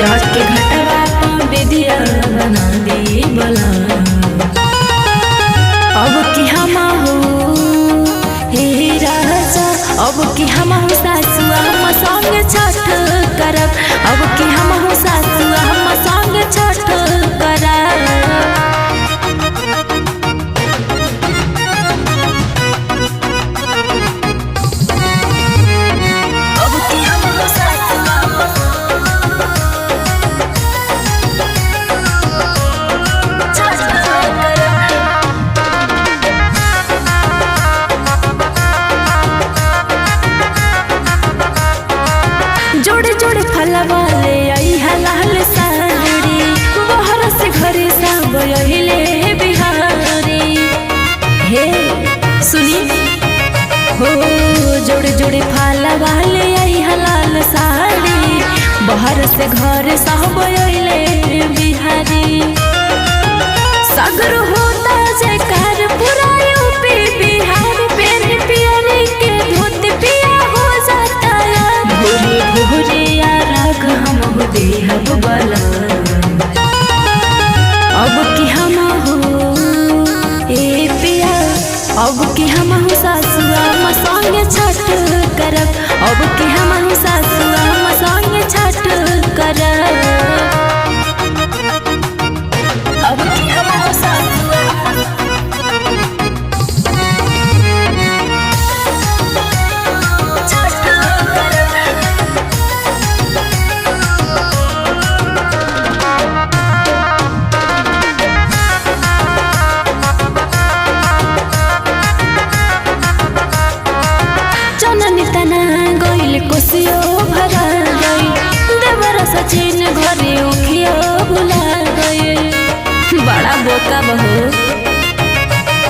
चढ़ के घटवा पर बेदिया बना दी बला। अब की हम हो हे राजा, अब की हम हो सासुआ हम संग छठ करब। अब की हम हो सासुआ हम संग छठ करब। जोड़े जोड़े फलवा ले आई हलाल साड़ी, बाहर से घरे सब अहिले बिहारी। हे सुनी हो, जोड़े जोड़े फलवा ले आई हलाल साड़ी, बाहर से घरे सब अहिले बिहारी। सगर होता जयकार पूरा यूपी बिहार, पेन पियरी के धोती पिया हो जाता है। भोरे भोरे राग हम देहब बला। अब की हम हो ए पिया, अब की हम हो सासुआ हम संग छठ करब। अब की हम हो सासुआ हम संग छठ करब। अब की हम हो सासुआ कोसियो भरा गई, देवर सचिन घरे उखियो भुला गए। बड़ा बोका बहो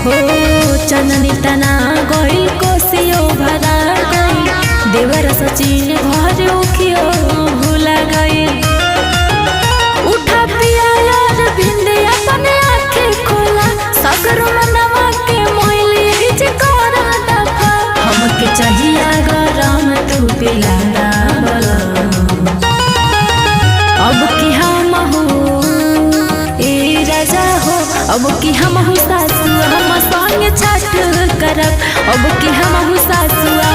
हो, चननी तना गई कोसियो भरा गई, देवर सचिन घरे उखियो भुला गए। उठा पिया यार भिंदे अपने आँखें खोला, सगर मनवा के मोइली हिच करा दफा। हमके चाहिए गरम तू पिलाना बला। अब की हम हो ए राजा हो, अब की हम हो सासुआ हम संग छठ करब। अब की हम हो सासुआ